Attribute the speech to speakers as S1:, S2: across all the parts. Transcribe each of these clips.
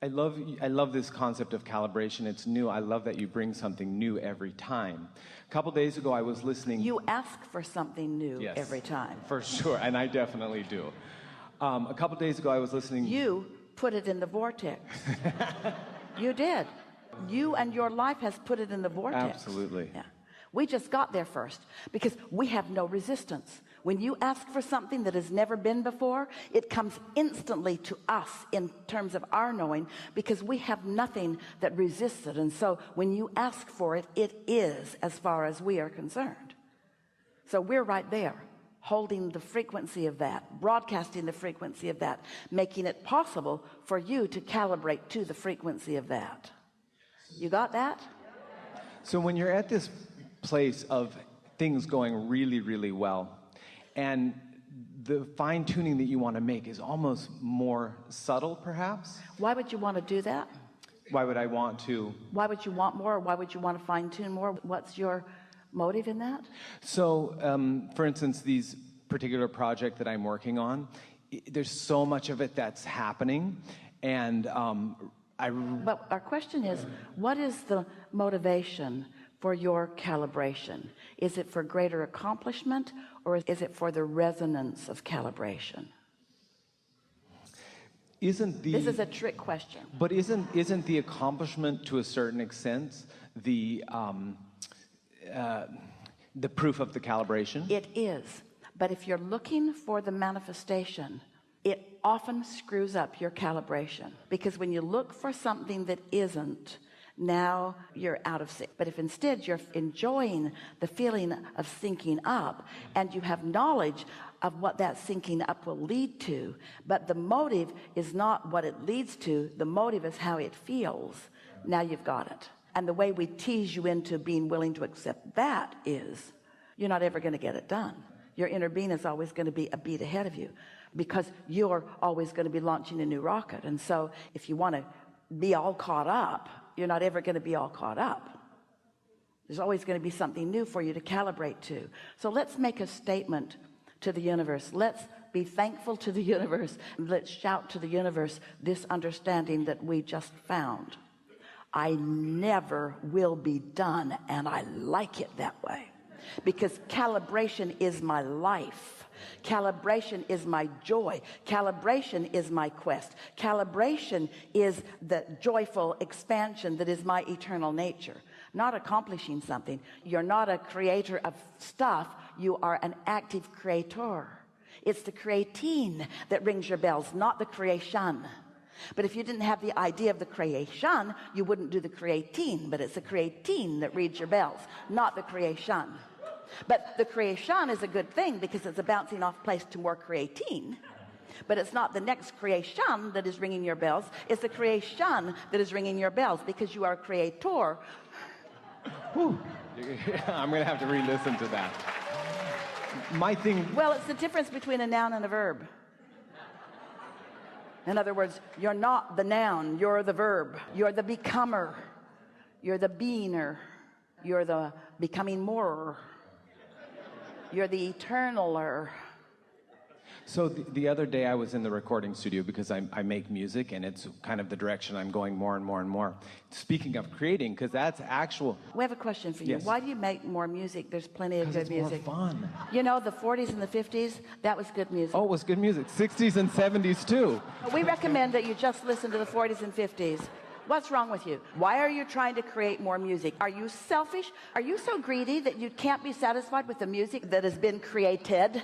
S1: I love this concept of calibration. It's new. I love that you bring something new every time. A couple days ago, I was listening.
S2: You ask for something new every time.
S1: For sure, and I definitely do. A couple days ago, I was listening.
S2: You put it in the vortex. You did. You and your life has put it in the vortex.
S1: Absolutely.
S2: Yeah. We just got there first because we have no resistance. When you ask for something that has never been before, it comes instantly to us in terms of our knowing, because we have nothing that resists it. And so when you ask for it, it is, as far as we are concerned. So we're right there, holding the frequency of that, broadcasting the frequency of that, making it possible for you to calibrate to the frequency of that. You got that?
S1: So when you're at this place of things going really, really well, and the fine-tuning that you want to make is almost more subtle, perhaps?
S2: Why would you want to do that?
S1: Why would I want to?
S2: Why would you want more? Or why would you want to fine-tune more? What's your motive in that?
S1: So, for instance, these particular project that I'm working on, there's so much of it that's happening, and
S2: But our question is, what is the motivation for your calibration? Is it for greater accomplishment, or is it for the resonance of calibration? This is a trick question.
S1: But isn't the accomplishment, to a certain extent, the proof of the calibration?
S2: It is. But if you're looking for the manifestation, it often screws up your calibration, because when you look for something that isn't, now you're out of sync. But if instead you're enjoying the feeling of syncing up, and you have knowledge of what that syncing up will lead to, but the motive is not what it leads to, the motive is how it feels, now you've got it. And the way we tease you into being willing to accept that is, you're not ever going to get it done. Your inner being is always going to be a beat ahead of you, because you're always going to be launching a new rocket. And so if you want to be all caught up, you're not ever going to be all caught up. There's always going to be something new for you to calibrate to. So let's make a statement to the universe. Let's be thankful to the universe. Let's shout to the universe this understanding that we just found. I never will be done, and I like it that way, because calibration is my life. Calibration is my joy. Calibration is my quest. Calibration is the joyful expansion that is my eternal nature. Not accomplishing something. You're not a creator of stuff. You are an active creator. It's the creating that rings your bells, not the creation. But if you didn't have the idea of the creation, you wouldn't do the creating. But it's the creating that reads your bells, not the creation. But the creation is a good thing, because it's a bouncing off place to more creating. But it's not the next creation that is ringing your bells. It's the creation that is ringing your bells, because you are a creator.
S1: Whew. I'm going to have to re-listen to that. My thing...
S2: Well, it's the difference between a noun and a verb. In other words, you're not the noun, you're the verb. You're the becomer. You're the beinger. You're the becoming more. You're the eternaler.
S1: So the other day I was in the recording studio, because I make music, and it's kind of the direction I'm going more and more and more. Speaking of creating, because that's actual...
S2: We have a question for you.
S1: Yes.
S2: Why do you make more music? There's plenty of good music.
S1: It's more fun.
S2: You know, the 40s and the 50s, that was good music.
S1: Oh, it was good music. 60s and 70s too.
S2: We recommend that you just listen to the 40s and 50s. What's wrong with you? Why are you trying to create more music? Are you selfish? Are you so greedy that you can't be satisfied with the music that has been created?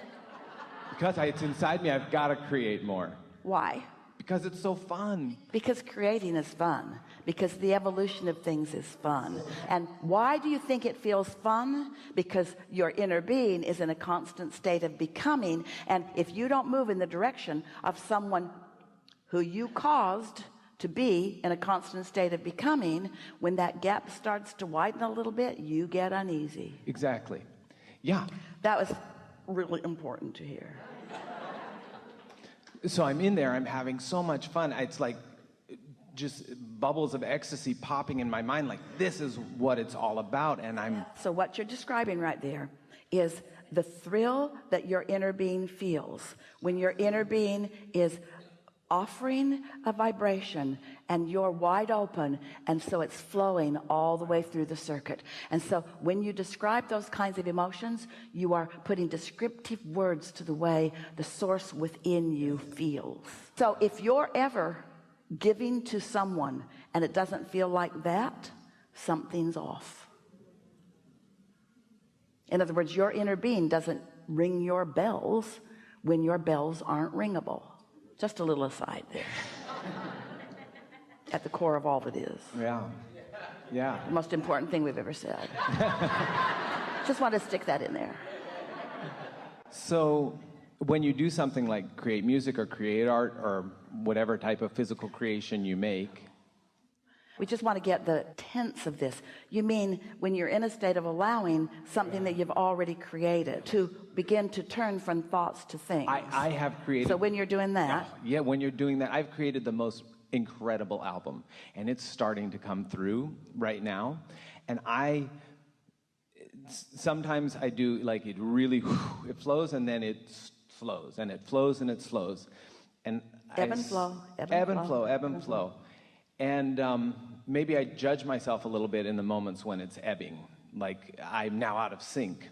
S1: Because it's inside me, I've got to create more.
S2: Why?
S1: Because it's so fun.
S2: Because creating is fun. Because the evolution of things is fun. And why do you think it feels fun? Because your inner being is in a constant state of becoming. And if you don't move in the direction of someone who you caused to be in a constant state of becoming, when that gap starts to widen a little bit, you get uneasy.
S1: Exactly. Yeah.
S2: That was really important to hear.
S1: So I'm in there, I'm having so much fun. It's like just bubbles of ecstasy popping in my mind, like this is what it's all about. And
S2: So what you're describing right there is the thrill that your inner being feels when your inner being is offering a vibration, and you're wide open, and so it's flowing all the way through the circuit. And so when you describe those kinds of emotions, you are putting descriptive words to the way the source within you feels. So if you're ever giving to someone and it doesn't feel like that, something's off. In other words, your inner being doesn't ring your bells when your bells aren't ringable. Just a little aside there. At the core of all that is.
S1: Yeah. Yeah.
S2: The most important thing we've ever said. Just want to stick that in there.
S1: So when you do something like create music or create art or whatever type of physical creation you make,
S2: we just want to get the tense of this. You mean when you're in a state of allowing something that you've already created to begin to turn from thoughts to things.
S1: I have created.
S2: So when you're doing that.
S1: Yeah, when you're doing that, I've created the most incredible album, and it's starting to come through right now. And sometimes I do like it really, it flows and then it slows, and it flows and it slows. And
S2: ebb and flow.
S1: Ebb and flow. And maybe I judge myself a little bit in the moments when it's ebbing, like I'm now out of sync.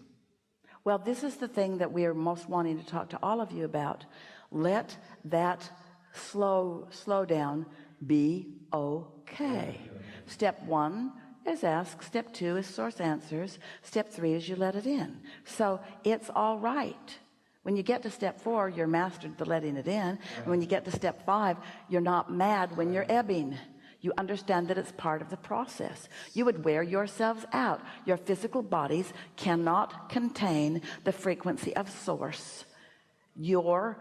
S2: Well, this is the thing that we are most wanting to talk to all of you about. Let that slow down be okay. Step 1 is ask. Step 2 is source answers. Step 3 is you let it in. So it's all right. When you get to step 4, you're mastered the letting it in. And when you get to step 5, you're not mad when you're ebbing. You understand that it's part of the process. You would wear yourselves out. Your physical bodies cannot contain the frequency of source. You're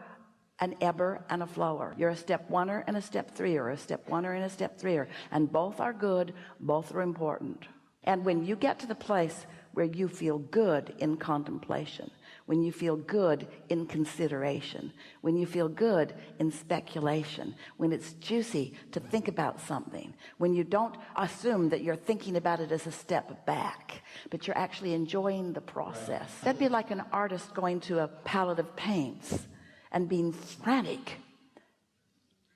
S2: an ebber and a flower. You're a step 1er and a step 3er, a step 1er and a step 3er. And both are good, both are important. And when you get to the place where you feel good in contemplation, when you feel good in consideration, when you feel good in speculation, when it's juicy to think about something, when you don't assume that you're thinking about it as a step back, but you're actually enjoying the process. That'd be like an artist going to a palette of paints and being frantic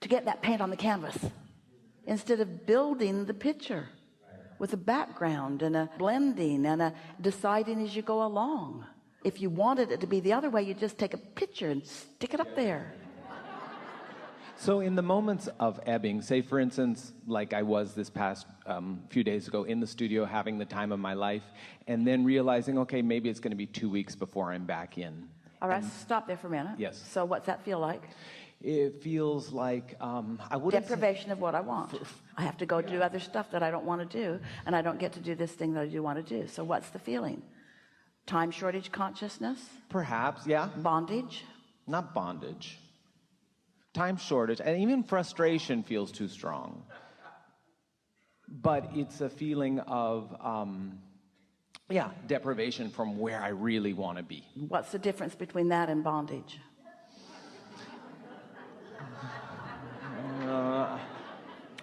S2: to get that paint on the canvas instead of building the picture with a background and a blending and a deciding as you go along. If you wanted it to be the other way, you just take a picture and stick it up there.
S1: So in the moments of ebbing, say for instance, like I was this past few days ago in the studio having the time of my life, and then realizing, okay, maybe it's going to be 2 weeks before I'm back in.
S2: All right, stop there for a minute.
S1: Yes.
S2: So what's that feel like?
S1: It feels like I wouldn't
S2: deprivation of what I want. I have to go do other stuff that I don't want to do, and I don't get to do this thing that I do want to do. So what's the feeling? Time shortage consciousness?
S1: Perhaps, yeah.
S2: Bondage?
S1: Not bondage. Time shortage, and even frustration feels too strong. But it's a feeling of, deprivation from where I really want to be.
S2: What's the difference between that and bondage?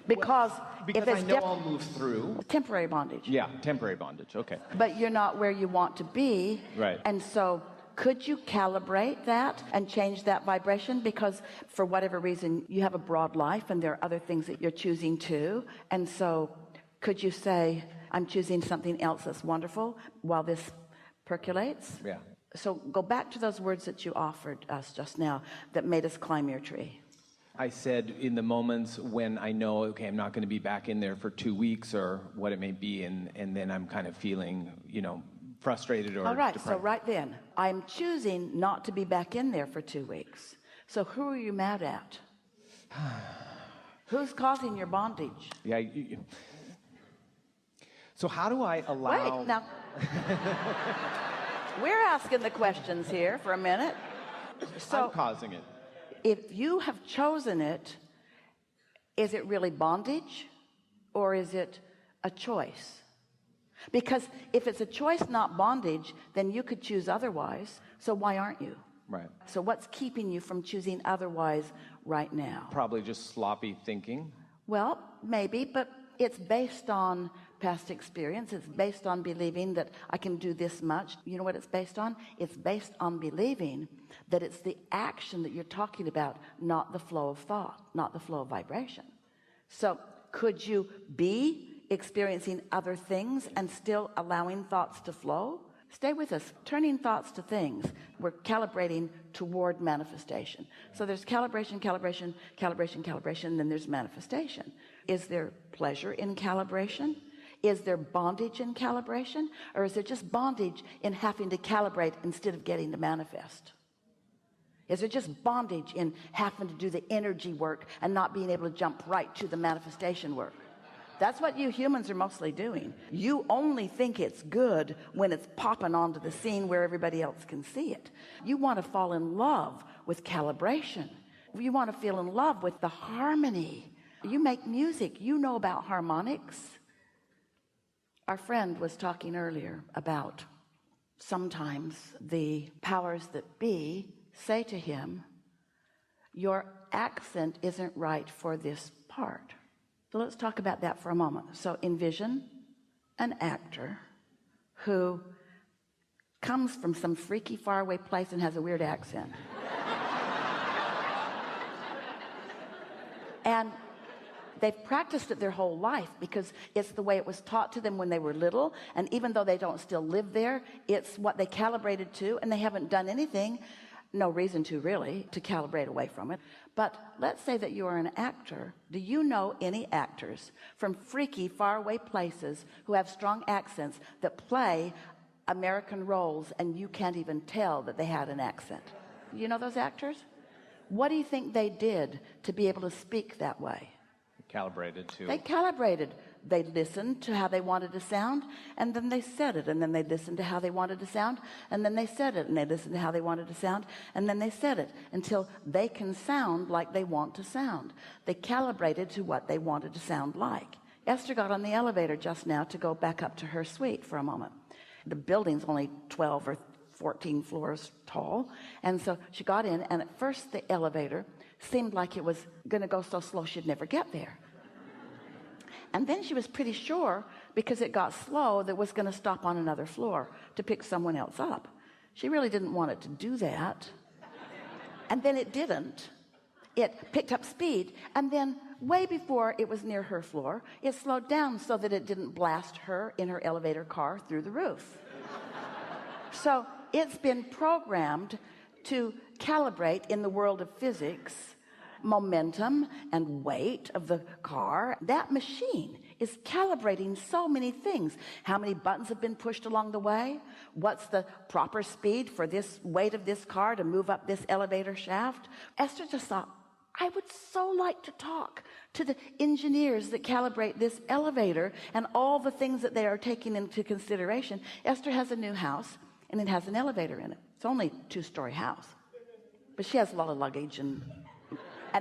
S2: Because if it's
S1: I know I'll move through.
S2: Temporary bondage.
S1: Yeah, temporary bondage, okay.
S2: But you're not where you want to be.
S1: Right.
S2: And so could you calibrate that and change that vibration? Because for whatever reason, you have a broad life and there are other things that you're choosing too. And so could you say, I'm choosing something else that's wonderful while this percolates?
S1: Yeah.
S2: So go back to those words that you offered us just now that made us climb your tree.
S1: I said in the moments when I know, okay, I'm not going to be back in there for 2 weeks or what it may be, and then I'm kind of feeling, frustrated or
S2: all right,
S1: depressed.
S2: so right then, I'm choosing not to be back in there for 2 weeks. So who are you mad at? Who's causing your bondage?
S1: Yeah. So how do I allow...
S2: Wait, now. We're asking the questions here for a minute. So
S1: I'm causing it.
S2: If you have chosen it, is it really bondage or is it a choice? Because if it's a choice, not bondage, then you could choose otherwise. So why aren't you?
S1: Right.
S2: So what's keeping you from choosing otherwise right now?
S1: Probably just sloppy thinking.
S2: Well, maybe, but it's based on past experience. It's based on believing that I can do this much. You know what it's based on? It's based on believing that it's the action that you're talking about, not the flow of thought, not the flow of vibration. So could you be experiencing other things and still allowing thoughts to flow? Stay with us. Turning thoughts to things. We're calibrating toward manifestation. So there's calibration, calibration, calibration, calibration, then there's manifestation. Is there pleasure in calibration? Is there bondage in calibration? Or is there just bondage in having to calibrate instead of getting to manifest? Is there just bondage in having to do the energy work and not being able to jump right to the manifestation work? That's what you humans are mostly doing. You only think it's good when it's popping onto the scene where everybody else can see it. You want to fall in love with calibration. You want to feel in love with the harmony. You make music. You know about harmonics. Our friend was talking earlier about sometimes the powers that be say to him, your accent isn't right for this part. So let's talk about that for a moment. So envision an actor who comes from some freaky faraway place and has a weird accent. And they've practiced it their whole life because it's the way it was taught to them when they were little. And even though they don't still live there, it's what they calibrated to, and they haven't done anything, no reason to really, to calibrate away from it. But let's say that you are an actor. Do you know any actors from freaky faraway places who have strong accents that play American roles and you can't even tell that they had an accent? You know those actors? What do you think they did to be able to speak that way?
S1: Calibrated to.
S2: They calibrated. They listened to how they wanted to sound, and then they said it, and then they listened to how they wanted to sound, and then they said it, and they listened to how they wanted to sound, and then they said it until they can sound like they want to sound. They calibrated to what they wanted to sound like. Esther got on the elevator just now to go back up to her suite for a moment. The building's only 12 or 14 floors tall, and so she got in, and at first the elevator seemed like it was going to go so slow she'd never get there. And then she was pretty sure, because it got slow, that it was going to stop on another floor to pick someone else up. She really didn't want it to do that. And then it didn't. It picked up speed, and then way before it was near her floor, it slowed down so that it didn't blast her in her elevator car through the roof. So it's been programmed to calibrate in the world of physics, momentum and weight of the car. That machine is calibrating so many things. How many buttons have been pushed along the way? What's the proper speed for this weight of this car to move up this elevator shaft? Esther just thought, I would so like to talk to the engineers that calibrate this elevator and all the things that they are taking into consideration. Esther has a new house, and it has an elevator in it. It's only a 2-story house, but she has a lot of luggage, and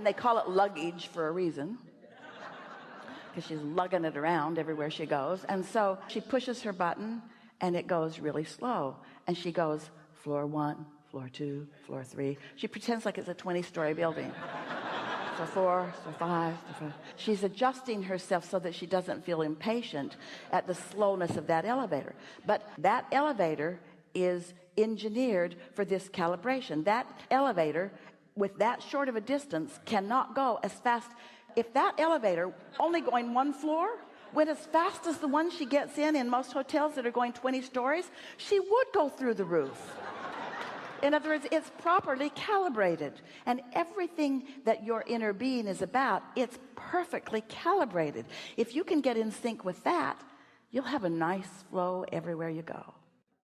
S2: they call it luggage for a reason, because she's lugging it around everywhere she goes. And so she pushes her button, and it goes really slow, and she goes floor 1, floor 2, floor 3. She pretends like it's a 20-story building. Floor 4, floor 5, floor 5. She's adjusting herself so that she doesn't feel impatient at the slowness of that elevator. But that elevator is engineered for this calibration. That elevator, with that short of a distance, cannot go as fast. If that elevator, only going 1 floor, went as fast as the one she gets in most hotels that are going 20 stories, she would go through the roof. In other words, it's properly calibrated. And everything that your inner being is about, it's perfectly calibrated. If you can get in sync with that, you'll have a nice flow everywhere you go.